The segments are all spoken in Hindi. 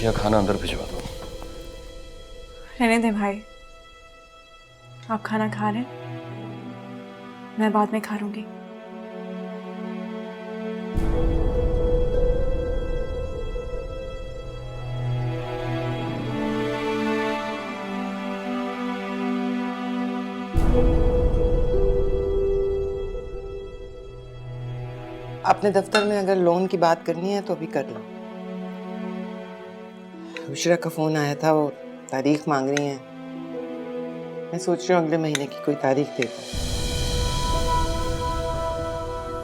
या खाना अंदर भिजवा दो। रहने दे भाई, आप खाना खा लें, मैं बाद में खा लूंगी। अपने दफ्तर में अगर लोन की बात करनी है तो अभी कर लो। बुशरा का फोन आया था, वो तारीख मांग रही है। मैं सोच रही हूँ अगले महीने की कोई तारीख दे दूँ।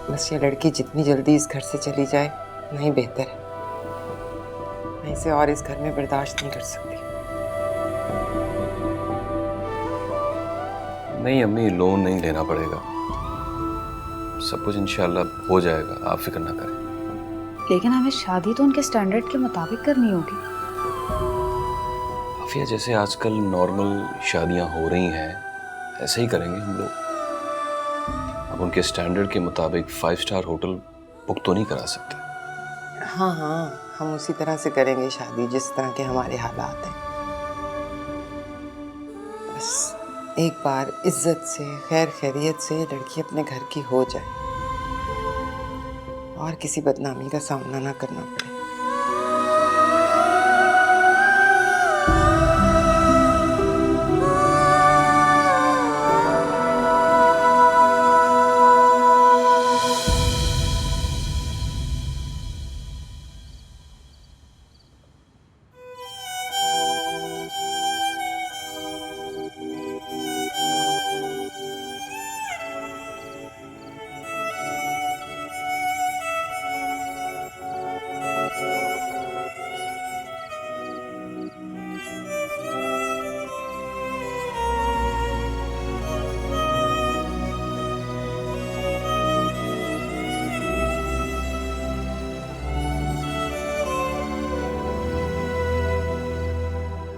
बस ये लड़की जितनी जल्दी इस घर से चली जाए नहीं बेहतर है। मैं इसे और इस घर में बर्दाश्त नहीं कर सकती। नहीं अम्मी, लोन नहीं लेना पड़ेगा, सब कुछ इंशाल्लाह हो जाएगा, आप फिक्र ना करें। लेकिन हमें शादी तो उनके स्टैंडर्ड के मुताबिक करनी होगी। आफिया, जैसे आजकल नॉर्मल शादियां हो रही हैं ऐसे ही करेंगे हम लोग। अब उनके स्टैंडर्ड के मुताबिक 5 स्टार होटल बुक तो नहीं करा सकते। हाँ हाँ, हम उसी तरह से करेंगे शादी जिस तरह के हमारे हालात हैं। बस एक बार इज्जत से खैर खैरियत से लड़की अपने घर की हो जाए और किसी बदनामी का सामना ना करना पड़े।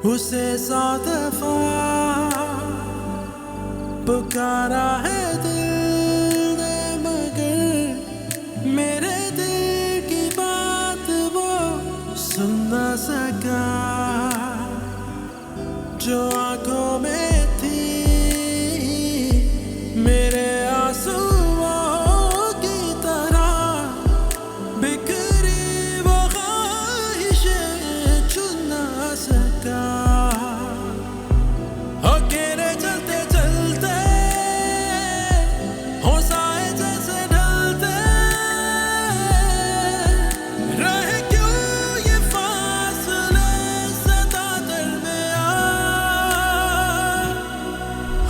उसे 100 दफा पुकारा है दिल ने, मगर मेरे दिल की बात वो सुन ना सका। जो आंखों में थी मेरे आंसुओं की तरह बिखरी वो ख्वाहिशें चुन ना सका। अकेले चलते चलते होशाए जैसे ढलते रहे, क्यों ये फासले सदा दरमियां।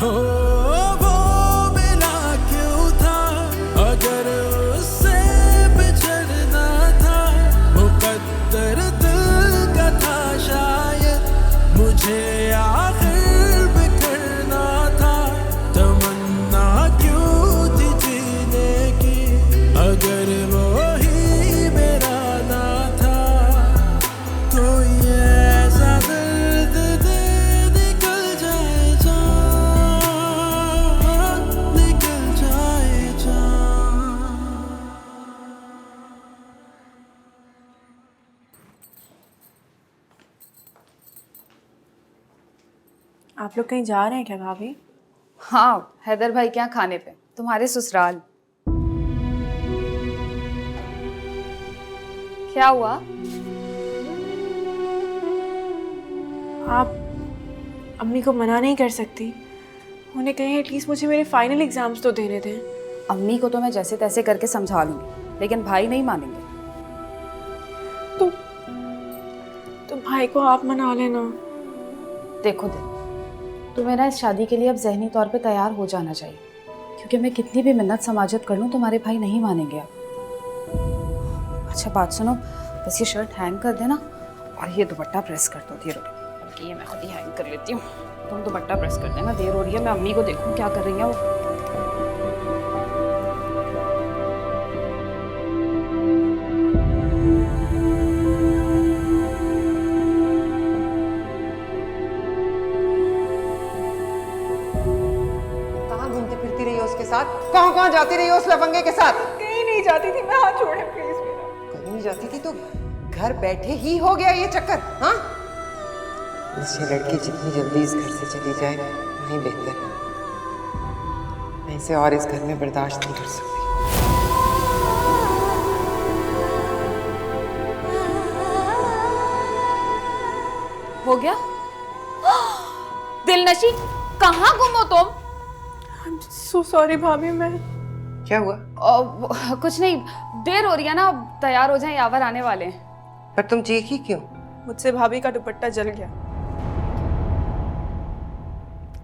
हो वो मिला क्यों था अगर उससे बिछड़ना था। मुकद्दर दिल का था शायद, मुझे आखिर बिखरना था। तमन्ना क्यों थी जीने की अगर वो ही मेरा ना था। कोई ऐसा दर्द दे निकल जाए जान, निकल जाए जान। आप लोग कहीं जा रहे हैं क्या भाभी? हाँ, हैदर भाई क्या खाने पे, तुम्हारे ससुराल। क्या हुआ? आप अम्मी को मना नहीं कर सकती? उन्हें कहें एटलीस्ट मुझे मेरे फाइनल एग्जाम्स तो देने दें। अम्मी को तो मैं जैसे तैसे करके समझा लूंगी, लेकिन भाई नहीं मानेंगे। तो भाई को आप मना लेना। देखो दिल, तुम्हें ना इस शादी के लिए अब जहनी तौर पे तैयार हो जाना चाहिए, क्योंकि मैं कितनी भी मिन्नत समाजत कर लूँ तुम्हारे भाई नहीं मानेंगे अब। अच्छा बात सुनो, बस ये शर्ट हैंग कर देना और ये दुपट्टा प्रेस कर दो। देर हो रही है, बल्कि ये मैं खुद ही हैंग कर लेती हूँ। तुम दुपट्टा प्रेस कर देना, देर हो रही है। मैं अम्मी को देखूँ क्या कर रही है वो। कहाँ जाती रही हो उस लफंगे के साथ? कहीं नहीं जाती थी मैं, हाथ छोड़े प्लीज मेरा। कहीं नहीं जाती थी तो घर बैठे ही हो गया ये चक्कर, हाँ? बस ये लड़की जितनी जल्दी इस घर से चली जाए नहीं बेहतर है। मैं इसे और इस घर में बर्दाश्त नहीं कर सकती। हो गया? दिलनशी, कहाँ गुम हो तुम? सो सॉरी भाभी। मैं क्या हुआ? कुछ नहीं, देर हो रही है ना, अब तैयार हो जाएं, यावर आने वाले हैं। पर तुम चीखी क्यों? मुझसे भाभी का दुपट्टा जल गया।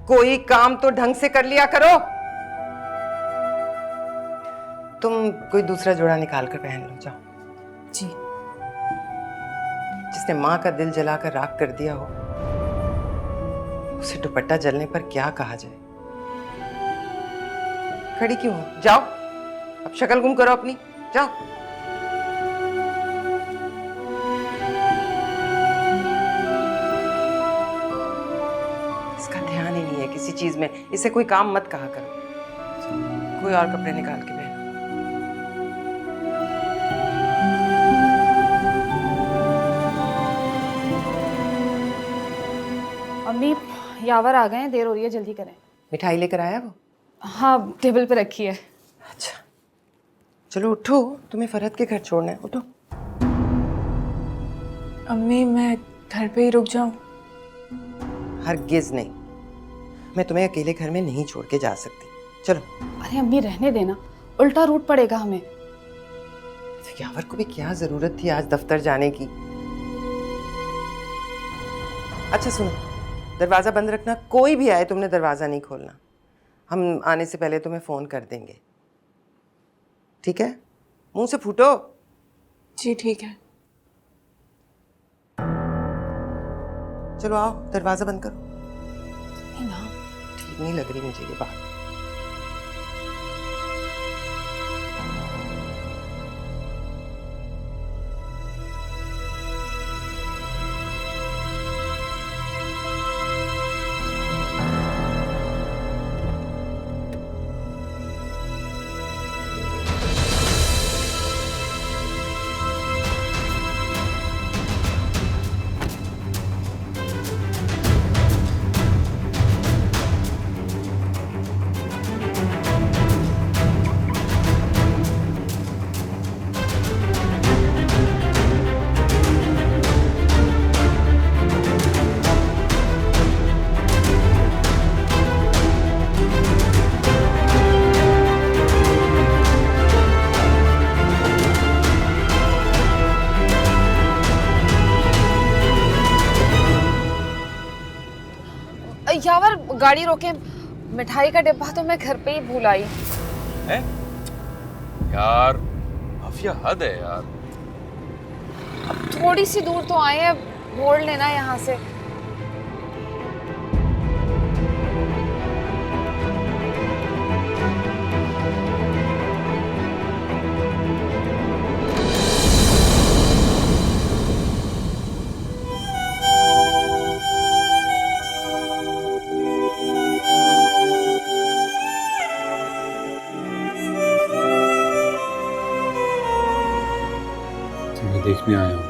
कोई काम तो ढंग से कर लिया करो। तुम कोई दूसरा जोड़ा निकाल कर पहन लो, जाओ। जी। जिसने माँ का दिल जलाकर राख कर दिया हो उसे दुपट्टा जलने पर क्या कहा जाए? खड़ी क्यों हो? जाओ, अब शक्ल गुम करो अपनी, जाओ। इसका ध्यान ही नहीं है किसी चीज में। इसे कोई काम मत कहा करो। कोई और कपड़े निकाल के पहनो। अम्मी, यावर आ गए हैं, देर हो रही है, जल्दी करें। मिठाई लेकर आया वो? हाँ, टेबल पे रखी है। अच्छा, चलो उठो, तुम्हें फरहत के घर छोड़ना है, उठो। अम्मी, मैं घर पे ही रुक जाऊं? हरगिज नहीं, मैं तुम्हें अकेले घर में नहीं छोड़ के जा सकती। चलो। अरे अम्मी, रहने देना, उल्टा रूट पड़ेगा हमें। यावर को भी क्या जरूरत थी आज दफ्तर जाने की? अच्छा सुनो, दरवाजा बंद रखना, कोई भी आए तुमने दरवाजा नहीं खोलना। हम आने से पहले तुम्हें फोन कर देंगे, ठीक है? मुंह से फूटो। जी ठीक है। चलो आओ, दरवाजा बंद करो। नहीं ना, ठीक नहीं लग रही मुझे ये बात। यावर, गाड़ी रोके, मिठाई का डिब्बा तो मैं घर पे ही भूल आई। है यार, अफिया हद है यार। अब थोड़ी सी दूर तो आए हैं, मोड़ लेना यहाँ से। तुम्हें देखने आया हूँ,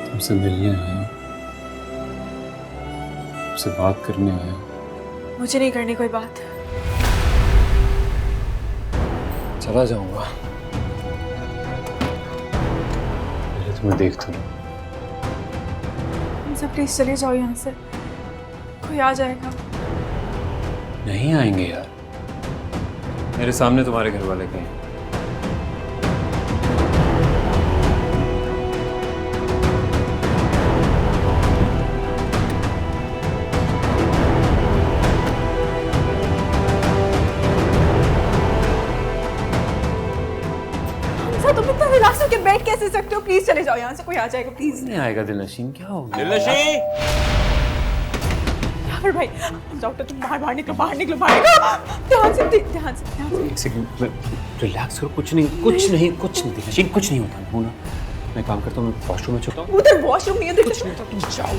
तुमसे मिलने आया हूँ, तुमसे बात करने आया हूँ। मुझे नहीं करनी कोई बात। चला जाऊंगा, पहले तुम्हें देख तो लूं। तुम सब प्लीज चले जाओ यहाँ से, कोई आ जाएगा। नहीं आएंगे यार, मेरे सामने तुम्हारे घर वाले कहीं। तुम इतना रिलैक्स होकर बैठ कैसे सकते हो? प्लीज चले जाओ यहाँ से, कोई आ जाएगा प्लीज। नहीं आएगा दिलनशीन, क्या होगा? दिलनशी! यावर भाई, डॉक्टर तुम बाहर निकलो, बाहर निकलो, बाहर निकलो। ध्यान से, ध्यान से, ध्यान से। एक सेकंड, रिलैक्स करो, कुछ नहीं दिलनशीन, कुछ नहीं होता। हूँ ना, मैं काम करता हूँ, मैं वॉशरूम में छुपता हूँ। उधर वॉशरूम नहीं है, कुछ नहीं होता, तुम जाओ।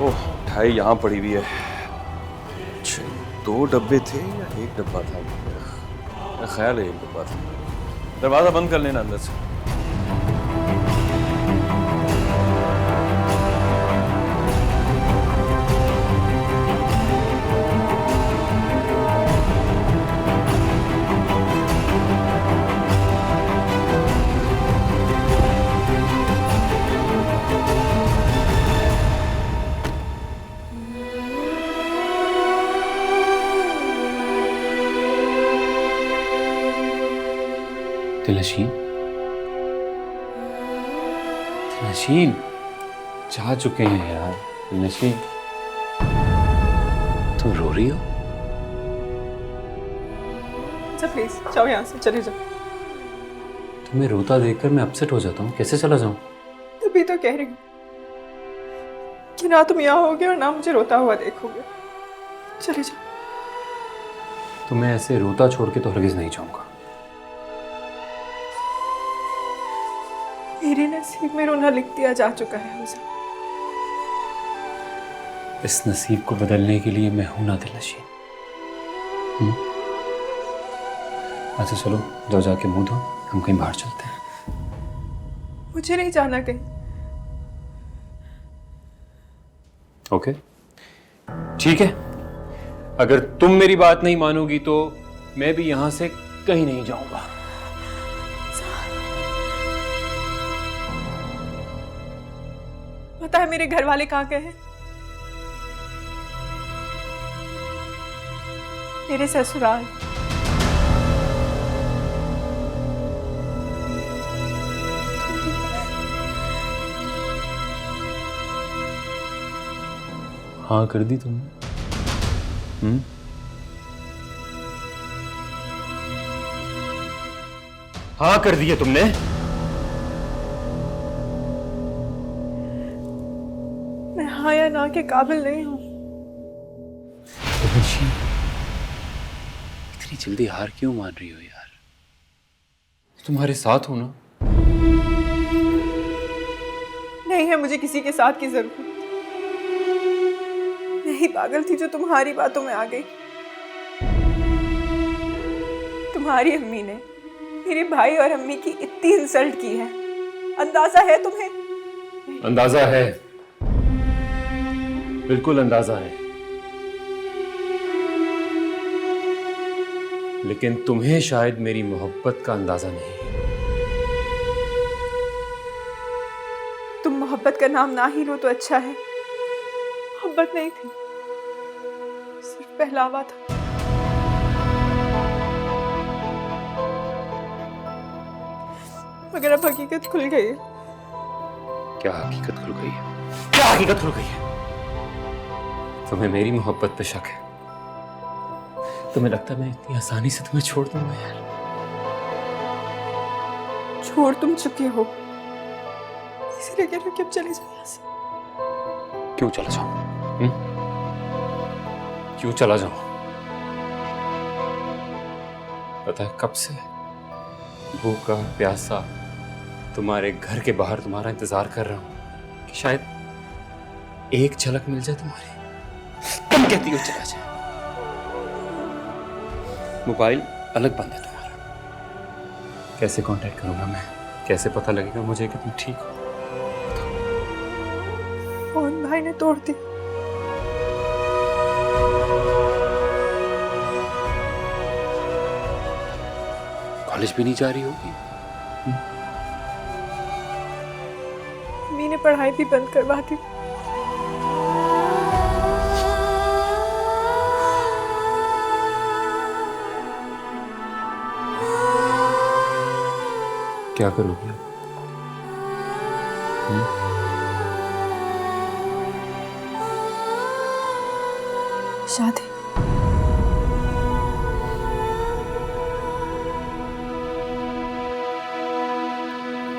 ओह मिठाई यहाँ पड़ी हुई है। अच्छा, 2 डब्बे थे या 1 डब्बा था? मेरा ख्याल है 1 डब्बा था। दरवाजा बंद कर लेना अंदर से। दिलनशीन, दिलनशीन, जा चुके हैं यार। दिलनशीन, तुम रो रही हो? अच्छा प्लीज जाओ यहाँ से, चले जाओ। तुम्हें रोता देखकर मैं अपसेट हो जाता हूँ, कैसे चला जाऊँ? तभी तो कह रही हूँ कि ना तुम यहाँ होगे और ना मुझे रोता हुआ देखोगे। चले जाओ। तुम्हें ऐसे रोता छोड़ के तो हरगिज नहीं जाऊंगा। मेरे नसीब में रोना लिख दिया जा चुका है हमसे। इस नसीब को बदलने के लिए मैं हूं ना दिलनशीन। अच्छा चलो, जाओ जाके मुंह धो, हम कहीं बाहर चलते हैं। मुझे नहीं जाना कहीं। ओके ठीक है, अगर तुम मेरी बात नहीं मानोगी तो मैं भी यहां से कहीं नहीं जाऊंगा। पता है मेरे घर वाले कहाँ गए हैं? मेरे ससुराल। हाँ कर दी तुमने? हाँ कर दी है तुमने? मैं हाँ या ना के काबिल नहीं हूं। इतनी जल्दी हार क्यों मान रही हो यार? तुम्हारे साथ हो ना? नहीं है मुझे किसी के साथ की जरूरत। मैं ही पागल थी जो तुम्हारी बातों में आ गई। तुम्हारी अम्मी ने मेरे भाई और अम्मी की इतनी इंसल्ट की है, अंदाजा है तुम्हें? अंदाजा है, बिल्कुल अंदाजा है, लेकिन तुम्हें शायद मेरी मोहब्बत का अंदाजा नहीं है। तुम मोहब्बत का नाम ना ही लो तो अच्छा है। मोहब्बत नहीं थी, सिर्फ पहलावा था। मगर अब हकीकत खुल गई है। क्या हकीकत खुल गई है? क्या हकीकत खुल गई है? तुम्हें मेरी मोहब्बत पे शक है? तुम्हें लगता है मैं इतनी आसानी से तुम्हें छोड़ दूंगा यार? छोड़ तुम चुके हो, इसलिए कह रहे हो कि अब चले जाओ यहाँ से। क्यों चला जाऊं? क्यों चला जाऊं? पता है कब से भूखा प्यासा तुम्हारे घर के बाहर तुम्हारा इंतजार कर रहा हूं कि शायद एक झलक मिल जाए तुम्हारी। तुम कहती हो चला जाए। मोबाइल अलग बंद है तुम्हारा, कैसे कांटेक्ट करूंगा मैं? कैसे पता लगेगा मुझे कि तुम ठीक हो? फोन भाई ने तोड़ दिया। कॉलेज भी नहीं जा रही होगी? मम्मी ने पढ़ाई भी बंद करवा दी। क्या करोगी अब? शादी।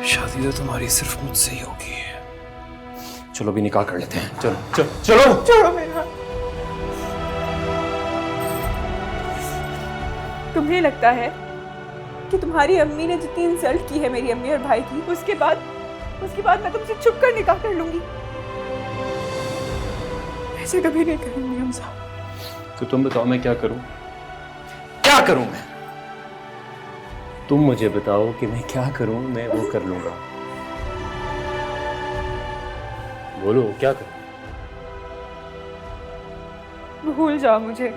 शादी तो तुम्हारी सिर्फ मुझसे ही होगी। चलो भी निकाह कर लेते हैं। चलो चलो चलो। छोड़ो मेरा हाथ। तुम्हें लगता है कि तुम्हारी अम्मी ने जितनी इंसल्ट की है मेरी अम्मी और भाई की, उसके बाद मैं तुमसे छुप कर निकाह कर लूंगी? मैं ऐसे कभी नहीं करूंगी हमजा। तो तुम बताओ मैं क्या करूं? क्या करूं मैं? तुम मुझे बताओ कि मैं क्या करूं, मैं वो कर लूंगा। बोलो क्या करूं? भूल जाओ मुझे।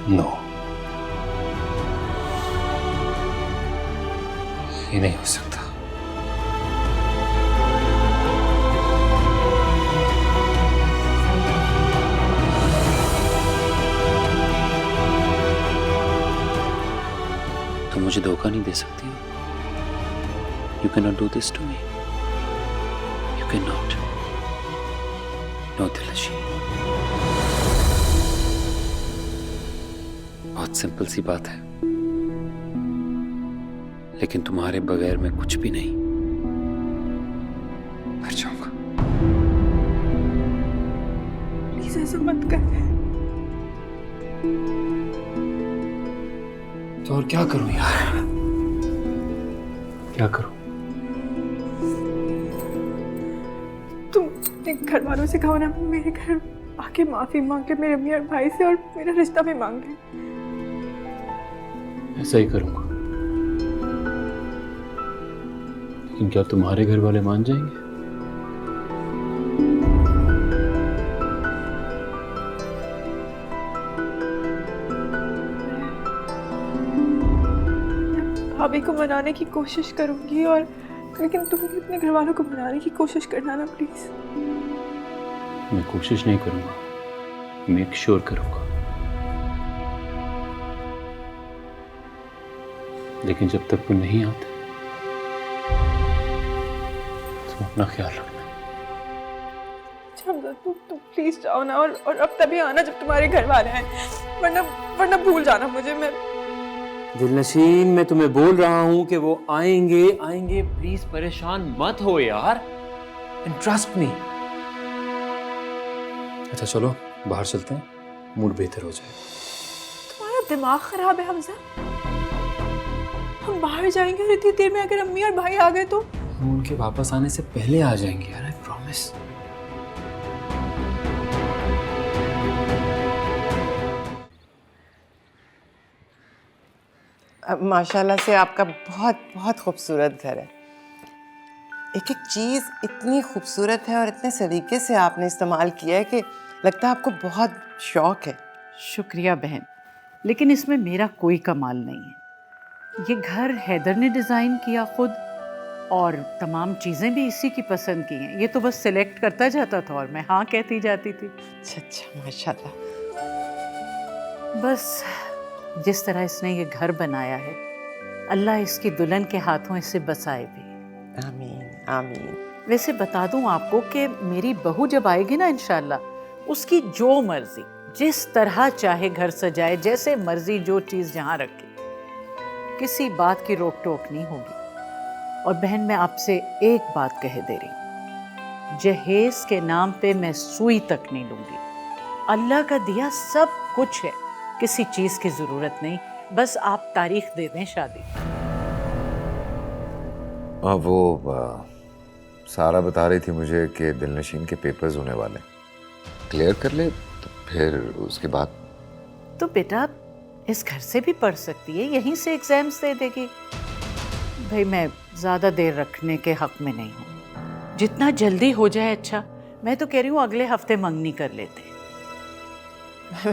नो, ये नहीं हो सकता। तुम मुझे धोखा नहीं दे सकती। You can not do this to me. You can not. No दिलशी। बहुत सिंपल सी बात है, लेकिन तुम्हारे बगैर मैं कुछ भी नहीं। मर जाऊंगा। प्लीज ऐसा मत कर। तो और क्या करूं यार? क्या करूं? तुम अपने घर वालों से कहो ना मेरे घर आके माफी मांग ले मेरे अम्मी और भाई से, और मेरा रिश्ता भी मांग ले। ऐसा ही करूंगा। लेकिन क्या तुम्हारे घर वाले मान जाएंगे? भाभी को मनाने की कोशिश करूंगी, और लेकिन तुम भी अपने घर वालों को मनाने की कोशिश करना ना प्लीज। मैं कोशिश नहीं करूंगा, मेक श्योर करूंगा। लेकिन जब तक वो नहीं आते तुम अपना ख्याल रखना। तुम प्लीज जाओ ना, और अब तभी आना जब तुम्हारे घर वाले हैं, वरना भूल जाना मुझे। मैं दिलनशीन, मैं तुम्हें बोल रहा हूं कि वो आएंगे आएंगे। प्लीज परेशान मत हो यार, एंड ट्रस्ट मी। अच्छा चलो बाहर चलते हैं, मूड बेहतर हो जाए। तुम्हारा दिमाग खराब है हमजा। हम बाहर जाएंगे और इतनी देर में अगर अम्मी और भाई आ गए तो? हम उनके वापस आने से पहले आ जाएंगे यार, आई प्रॉमिस। माशाल्लाह से आपका बहुत बहुत खूबसूरत घर है। एक एक चीज़ इतनी खूबसूरत है और इतने सलीके से आपने इस्तेमाल किया है कि लगता है आपको बहुत शौक है। शुक्रिया बहन, लेकिन इसमें मेरा कोई कमाल नहीं है। ये घर हैदर ने डिज़ाइन किया खुद, और तमाम चीज़ें भी इसी की पसंद की हैं। ये तो बस सिलेक्ट करता जाता था और मैं हाँ कहती जाती थी। अच्छा माशाल्लाह। बस जिस तरह इसने ये घर बनाया है, अल्लाह इसकी दुल्हन के हाथों इसे बसाए भी। आमीन आमीन। वैसे बता दूं आपको कि मेरी बहू जब आएगी ना इंशाल्लाह, उसकी जो मर्जी, जिस तरह चाहे घर सजाए, जैसे मर्जी जो चीज़ जहाँ रखे, किसी बात की रोक टोक नहीं होगी। और बहन मैं आपसे एक बात कह दे रही हूँ, जहेज के नाम पे मैं सुई तक नहीं लूँगी। अल्लाह का दिया सब कुछ है, किसी चीज़ की ज़रूरत नहीं, बस आप तारीख दे दें शादी। हाँ वो सारा बता रही थी मुझे कि दिलनशीन के पेपर्स होने वाले, क्लियर कर ले तो फिर उसके बाद। तो बेटा इस घर से भी पढ़ सकती है, यहीं से एग्जाम्स दे देगी। भाई मैं ज़्यादा देर रखने के हक में नहीं हूँ, जितना जल्दी हो जाए अच्छा। मैं तो कह रही हूँ अगले हफ्ते मंगनी कर लेते।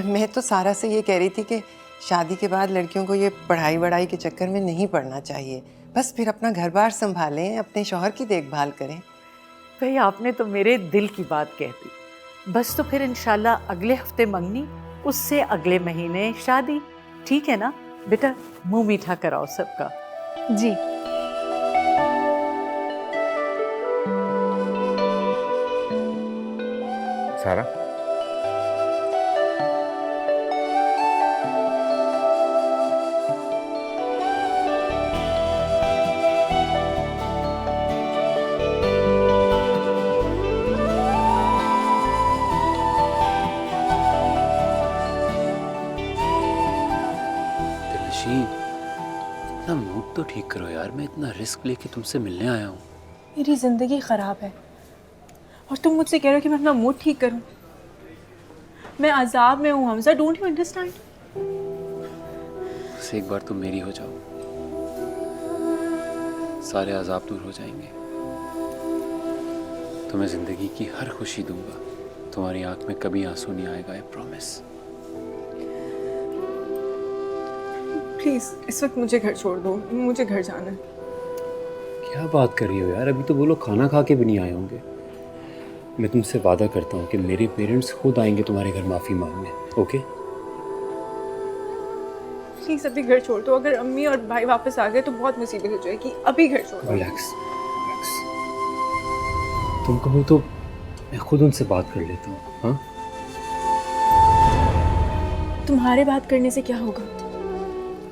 मैं तो सारा से ये कह रही थी कि शादी के बाद लड़कियों को ये पढ़ाई वढ़ाई के चक्कर में नहीं पढ़ना चाहिए, बस फिर अपना घर बार संभालें, अपने शौहर की देखभाल करें। भाई आपने तो मेरे दिल की बात कह दी। बस तो फिर इंशाल्लाह अगले हफ्ते मंगनी, उससे अगले महीने शादी। ठीक है ना बेटा? मुंह मीठा कराओ सबका। जी। सारा तो ठीक करो यार, मैं इतना रिस्क लेके तुमसे मिलने आया हूँ। मेरी ज़िंदगी ख़राब है और तुम मुझसे कह रहे हो कि मैं अपना मूड ठीक करूं। मैं अजाब में हूँ हमजा, डोंट यू अंडरस्टैंड? बस एक बार तुम मेरी हो जाओ, सारे अजाब दूर हो जाएंगे। तुम्हें जिंदगी की हर खुशी दूंगा, तुम्हारी आंख में कभी आंसू नहीं आएगा, आई प्रॉमिस। प्लीज़ इस वक्त मुझे घर छोड़ दो, मुझे घर जाना है। क्या बात कर रही हो यार, अभी तो वो लोग खाना खा के भी नहीं आए होंगे। मैं तुमसे वादा करता हूँ कि मेरे पेरेंट्स खुद आएंगे तुम्हारे घर माफ़ी मांगने, ओके? प्लीज़ अभी घर छोड़ दो। अगर अम्मी और भाई वापस आ गए तो बहुत मुसीबत हो जाएगी। अभी घर छोड़ दो। रिलैक्स, तुम कहो तो मैं खुद उनसे बात कर लेता हूँ। हाँ, तुम्हारे बात करने से क्या होगा?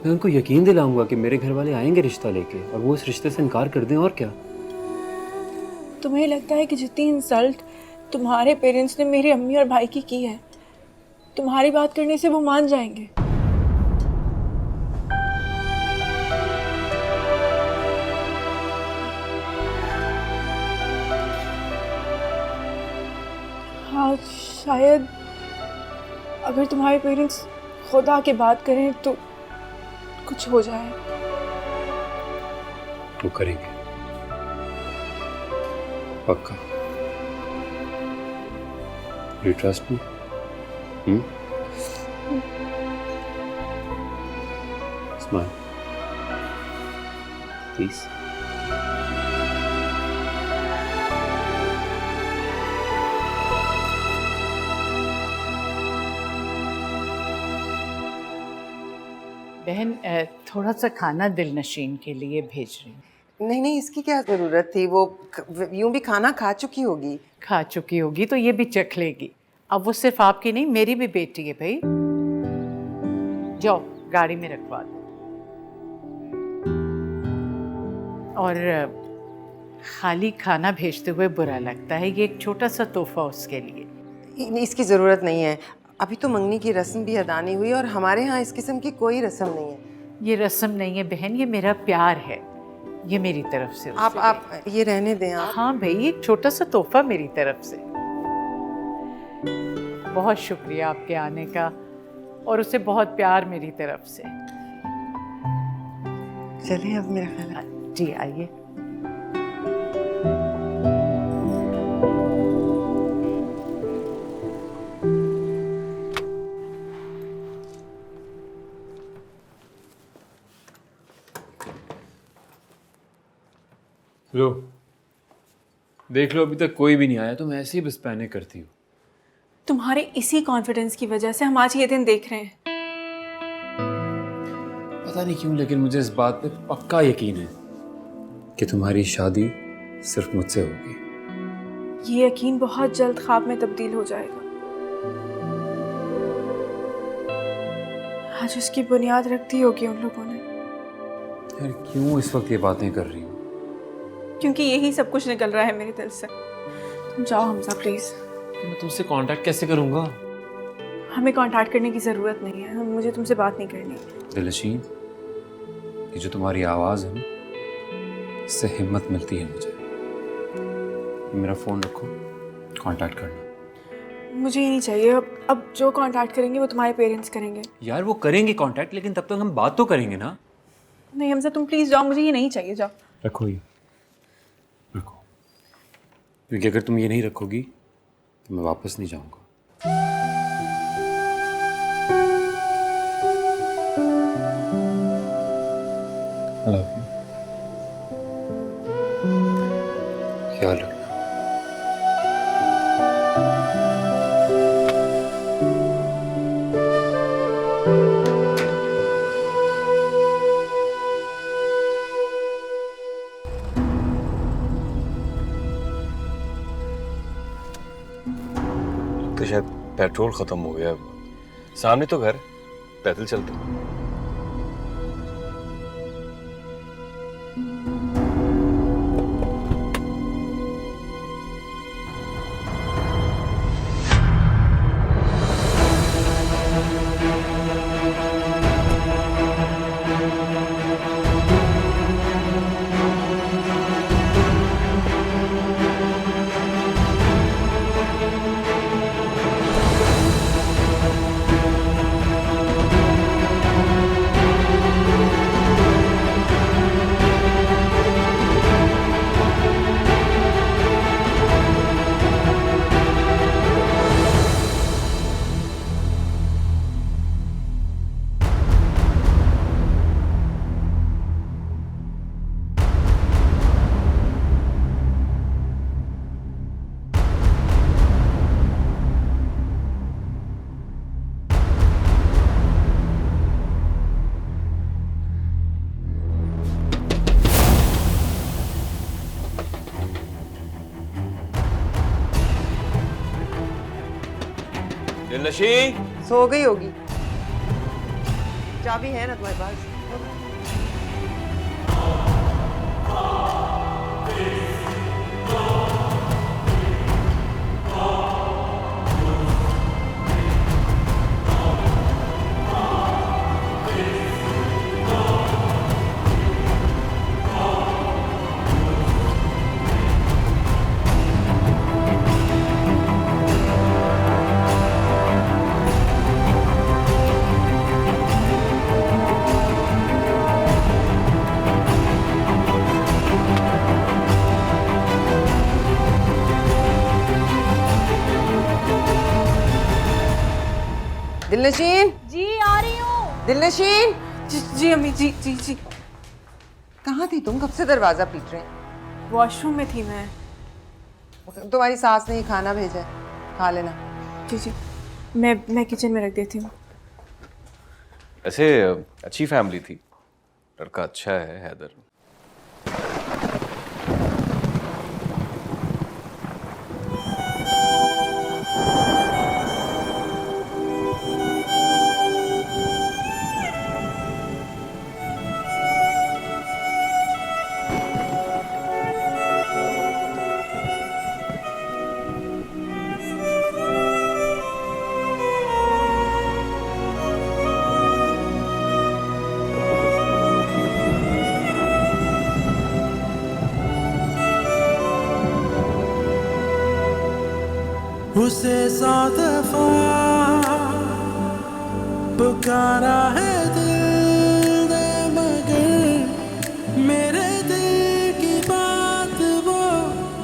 मैं उनको यकीन दिलाऊंगा कि मेरे घर वाले आएंगे रिश्ता लेके, और वो इस रिश्ते से इनकार कर दें, और क्या। तुम्हें लगता है कि जितनी इंसल्ट तुम्हारे पेरेंट्स ने मेरी अम्मी और भाई की है, तुम्हारी बात करने से वो मान जाएंगे? हाँ, शायद अगर तुम्हारे पेरेंट्स खुद आके बात करें तो कुछ हो जाए। वो करेंगे पक्का। You trust me? Smile. Please. बहन थोड़ा सा खाना दिल नशीन के लिए भेज रही हूँ। नहीं नहीं, इसकी क्या ज़रूरत थी? वो यूं भी खाना खा चुकी होगी। खा चुकी होगी तो ये भी चख लेगी। अब वो सिर्फ आपकी नहीं, मेरी भी बेटी है भाई। जाओ गाड़ी में रखवा दो। और खाली खाना भेजते हुए बुरा लगता है, ये एक छोटा सा तोहफा उसके लिए। इसकी ज़रूरत नहीं है। अभी तो मंगनी की रस्म भी अदा नहीं हुई और हमारे यहाँ इस किस्म की कोई रस्म नहीं है। ये रस्म नहीं है बहन, ये मेरा प्यार है, ये मेरी तरफ से। आप ये रहने दें आप। हाँ भाई, एक छोटा सा तोहफा मेरी तरफ से। बहुत शुक्रिया आपके आने का, और उसे बहुत प्यार मेरी तरफ से। चलिए अब मेरा ख्याल। जी आइए। लो देख लो, अभी तक कोई भी नहीं आया तो मैं ऐसे ही बस पैनिक करती हूँ। तुम्हारे इसी कॉन्फिडेंस की वजह से हम आज ये दिन देख रहे हैं। पता नहीं क्यों, लेकिन मुझे इस बात पे पक्का यकीन है कि तुम्हारी शादी सिर्फ मुझसे होगी। ये यकीन बहुत जल्द ख्वाब में तब्दील हो जाएगा। आज उसकी बुनियाद रख दी होगी उन लोगों ने। यार क्यों इस वक्त ये बातें कर रही हो? क्योंकि यही सब कुछ निकल रहा है मेरे दिल से। तुम जाओ हमजा प्लीज। मैं तुमसे कांटेक्ट कैसे करूंगा? हमें कांटेक्ट करने की ज़रूरत नहीं है, मुझे तुमसे बात नहीं करनी। दिलनशीन, ये जो तुम्हारी आवाज़ है ना, इससे हिम्मत मिलती है मुझे। मेरा फ़ोन रखो, कांटेक्ट करना। मुझे ये नहीं चाहिए। अब जो कांटेक्ट करेंगे वो तुम्हारे पेरेंट्स करेंगे। यार वो करेंगे कांटेक्ट, लेकिन तब तक हम बात तो करेंगे ना। नहीं हमजा, तुम प्लीज़ जाओ, मुझे ये नहीं चाहिए। जाओ। रखो ये, रखो, क्योंकि अगर तुम ये नहीं रखोगी तो मैं वापस नहीं जाऊंगा। I love you. ख्याल रखना। तो शायद पेट्रोल खत्म हो गया। सामने तो घर, पैदल चलते हैं। दिलनशीं, सो गई होगी। चाबी है ना तुम्हारे पास? दिलनशीन, जी आ रही हूँ। दिलनशीन, जी अम्मी, जी जी जी। कहाँ थी तुम? कब से दरवाजा पीट रहे हैं? वॉशरूम में थी मैं। तुम्हारी सास ने ही खाना भेजा है, खा लेना। जी जी, मैं किचन में रख देती हूँ। ऐसे अच्छी फैमिली थी, लड़का अच्छा है हैदर। उसे 100 दफा पुकारा है दिल ने, मगर मेरे दिल की बात वो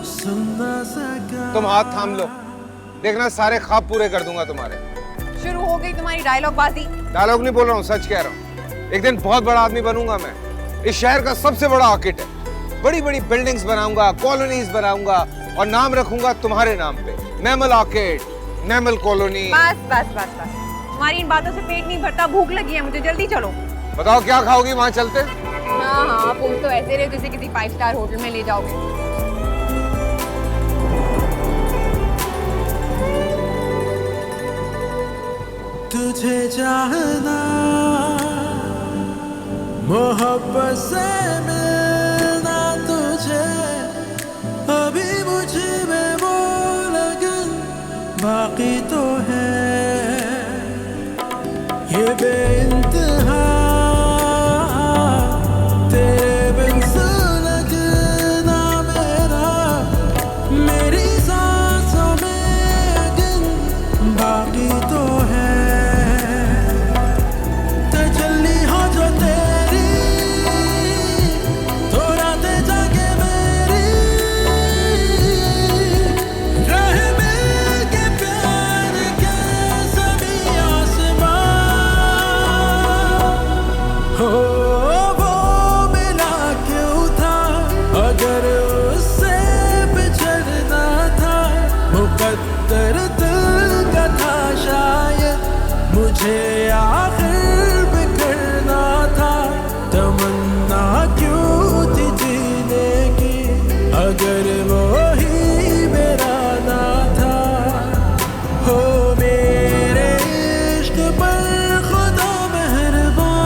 सुन ना सका। तुम हाथ थाम लो, देखना सारे ख्वाब पूरे कर दूंगा तुम्हारे। शुरू हो गई तुम्हारी डायलॉग बाजी। डायलॉग नहीं बोल रहा हूँ, सच कह रहा हूँ। एक दिन बहुत बड़ा आदमी बनूंगा मैं, इस शहर का सबसे बड़ा आर्किटेक्ट। बड़ी बड़ी बिल्डिंग्स बनाऊंगा, कॉलोनीज बनाऊंगा और नाम रखूंगा तुम्हारे नाम पे, नेमल आर्किड, नेमल कॉलोनी। बस बस बस बस, तुम्हारी इन बातों से पेट नहीं भरता, भूख लगी है मुझे, जल्दी चलो। बताओ क्या खाओगी, वहां चलते। हाँ हाँ, बोल तो ऐसे रहे जैसे किसी 5 स्टार होटल में ले जाओगे। तुझे चाहना, मोहब्बत से मिलना तुझे, अभी मुझ में वो लगन बाकी तो है। ये बेइंतहा तेरे बिन सुलगना मेरा, मेरी सांसों में अगन बाकी तो है। तजल्ली हो जो तेरी, तो रातें जागे मेरी, रह मिल के प्यार के सभी आसमां। हो वो मिला क्यों था, अगर उससे बिछड़ना था, मुकद्दर दिल का था शायद, मुझे आखिर बिखरना था। तमन्ना क्यों थी जीने की, अगर वो ही मेरा ना था। हो मेरे इश्क पर खुदा मेहरबान,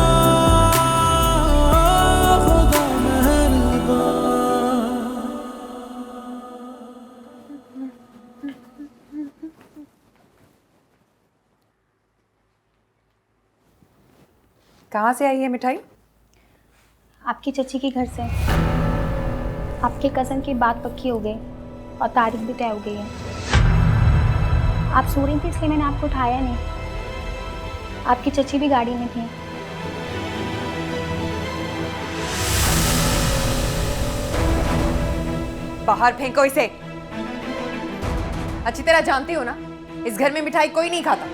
खुदा मेहरबान। कहाँ से आई है मिठाई? आपकी चची के घर से। आपके कज़न की बात पक्की हो गई और तारीख भी तय हो गई है। आप सो रही थी इसलिए मैंने आपको उठाया नहीं। आपकी चची भी गाड़ी में थी। बाहर फेंको इसे। अच्छी तरह जानती हो ना, इस घर में मिठाई कोई नहीं खाता।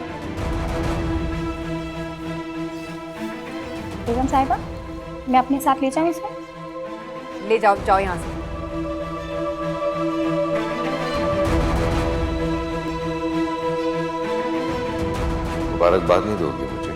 बेगम साहिबा, मैं अपने साथ ले जाऊँ इसे? ले जाओ, जाओ यहाँ से। मुबारकबाद नहीं दोगी मुझे?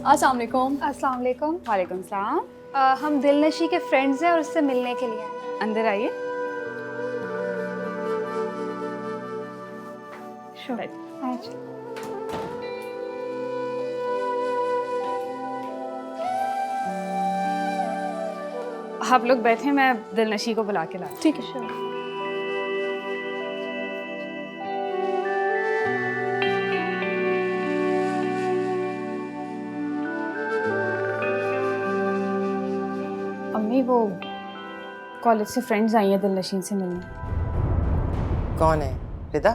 अस्सलाम वालेकुम। अस्सलाम वालेकुम। वालेकुम सलाम। हम दिलनशी के फ्रेंड्स हैं और उससे मिलने के लिए आए हैं। अंदर आइए। अच्छा। आप लोग बैठे, मैं दिलनशी को बुला के लाती। ठीक है, श्योर। अम्मी, वो कॉलेज से फ्रेंड्स आई हैं दिलनशीन से मिलने। कौन है? रिदा?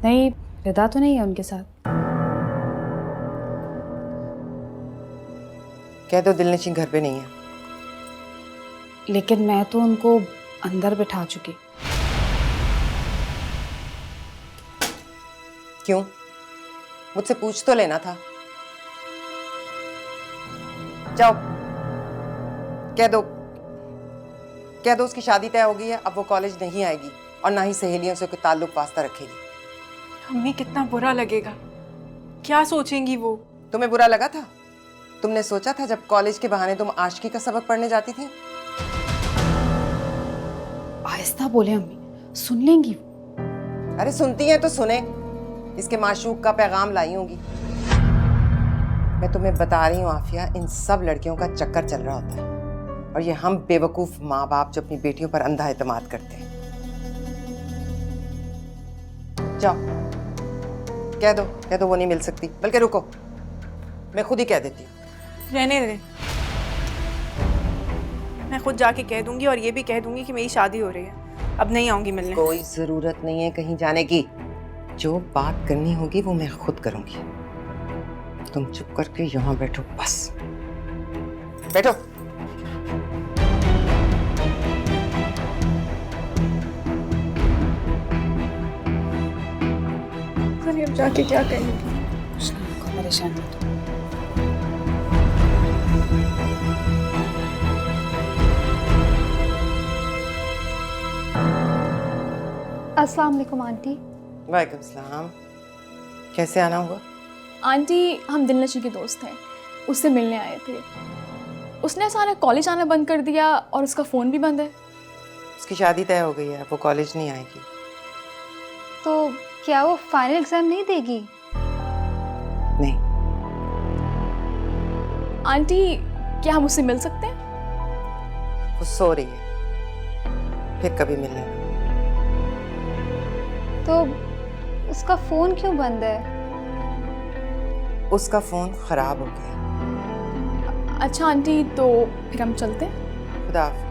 नहीं, रिदा तो नहीं है उनके साथ। कह दो दिलनशीन घर पे नहीं है। लेकिन मैं तो उनको अंदर बिठा चुकी। क्यों? मुझसे पूछ तो लेना था। जाओ, कह दो उसकी शादी तय हो गई है, अब वो कॉलेज नहीं आएगी और ना ही सहेलियों से कोई ताल्लुक वास्ता रखेगी। अम्मी, कितना बुरा लगेगा, क्या सोचेंगी वो? तुम्हें बुरा लगा था? तुमने सोचा था जब कॉलेज के बहाने तुम आशिकी का सबक पढ़ने जाती थी? आहिस्ता बोले अम्मी, सुन लेंगी वो। अरे सुनती हैं तो सुने, इसके माशूक का पैगाम लाई होंगी। मैं तुम्हें बता रही हूँ आफिया, इन सब लड़कियों का चक्कर चल रहा होता है और ये हम बेवकूफ माँ बाप जो अपनी बेटियों पर अंधा एतमाद करते हैं। जाओ, कह दो वो नहीं मिल सकती। बल्कि रुको, मैं खुद ही कह देती हूँ। रहने दे, मैं खुद जाके कह दूंगी और ये भी कह दूंगी कि मेरी शादी हो रही है, अब नहीं आऊंगी मिलने। कोई जरूरत नहीं है कहीं जाने की, जो बात करनी होगी वो मैं खुद करूंगी। तुम चुप करके यहाँ बैठो, बस बैठो। अरे अब जाके क्या करेंगी? परेशान मत हो। अस्सलाम वालेकुम आंटी। वालेकुम सलाम। कैसे आना हुआ? आंटी, हम दिलनशी के दोस्त हैं, उससे मिलने आए थे। उसने अचानक कॉलेज आना बंद कर दिया और उसका फ़ोन भी बंद है। उसकी शादी तय हो गई है, वो कॉलेज नहीं आएगी। तो क्या वो फाइनल एग्जाम नहीं देगी? नहीं। आंटी, क्या हम उससे मिल सकते हैं? वो सो रही है, फिर कभी मिल लेना। तो उसका फ़ोन क्यों बंद है? उसका फ़ोन खराब हो गया। अच्छा आंटी, तो फिर हम चलते हैं। खुदा हाफ़िज़।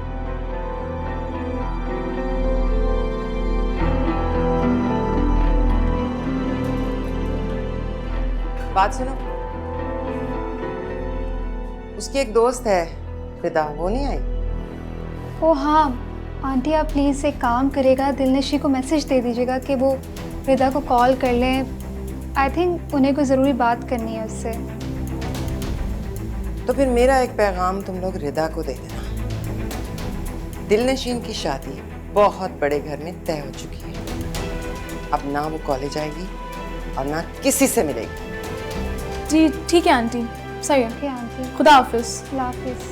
बात सुनो, उसकी एक दोस्त है रिदा, वो नहीं आई? ओ हाँ आंटी, आप प्लीज़ एक काम करेगा, दिलनशी को मैसेज दे दीजिएगा कि वो रिदा को कॉल कर लें। आई थिंक उन्हें कोई ज़रूरी बात करनी है उससे। तो फिर मेरा एक पैगाम तुम लोग रिदा को दे देना। दिलनशीन की शादी बहुत बड़े घर में तय हो चुकी है। अब ना वो कॉलेज आएगी और ना किसी से मिलेगी। जी ठीक है आंटी, सही है। ठीक है आंटी, खुदा हाफिज़। अल्लाह हाफिज़।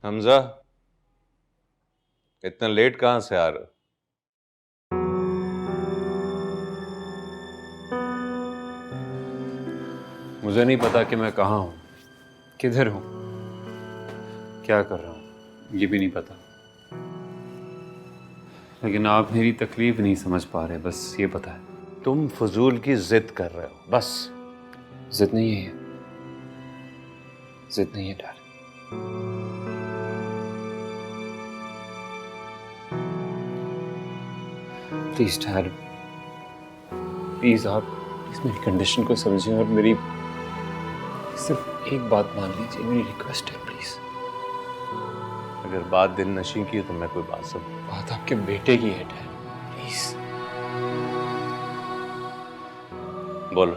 हमजा, इतना लेट कहां से आ रहे हो? मुझे नहीं पता कि मैं कहाँ हूँ, किधर हूँ, क्या कर रहा हूँ, ये भी नहीं पता। लेकिन आप मेरी तकलीफ नहीं समझ पा रहे, बस ये पता है। तुम फजूल की जिद कर रहे हो, बस। जिद नहीं है, जिद नहीं है डार्लिंग। प्लीज डैड, प्लीज आप प्लीज मेरी कंडीशन को समझिए और मेरी सिर्फ एक बात मान लीजिए, मेरी रिक्वेस्ट है प्लीज। अगर बात दिल नशी की है तो मैं कोई बात सब बात आपके बेटे की है डैड, प्लीज। बोलो।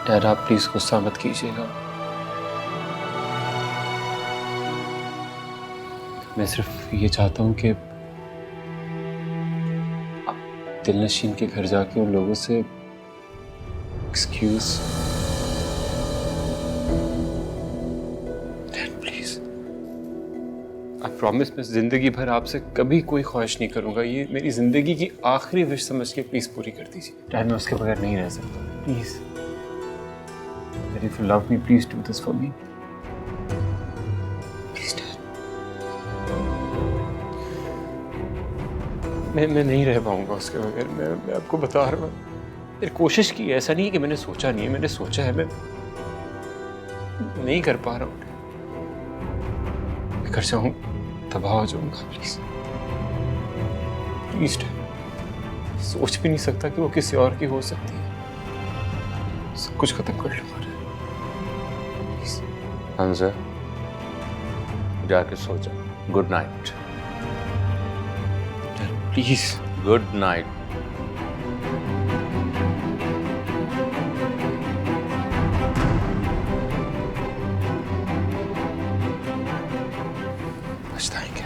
डैड आप प्लीज गुस्सा मत कीजिएगा। मैं सिर्फ ये चाहता हूँ कि आप दिलनशीन के घर जाके उन लोगों say excuse. Dad please, I promise मैं जिंदगी भर आपसे कभी कोई ख्वाहिश नहीं करूंगा। ये मेरी जिंदगी की आखिरी विश समझ के प्लीज पूरी कर दीजिए। डैड मैं उसके बगैर नहीं रह सकता, please. If you love me, please do this for me. Please, Dad. मैं नहीं रह पाऊंगा उसके बगैर। मैं आपको बता रहा हूँ, मेरी कोशिश की है। ऐसा नहीं है कि मैंने सोचा नहीं है, मैंने सोचा है। मैं नहीं कर पा रहा हूँ। मैं कर जाऊँ तबाह हो जाऊंगा। Please please Dad. सोच भी नहीं सकता कि वो किसी और की हो सकती है। सब कुछ खत्म कर लूंगा। हमजा जाके सो जाओ। Good night. Please good night. पछताएंगे।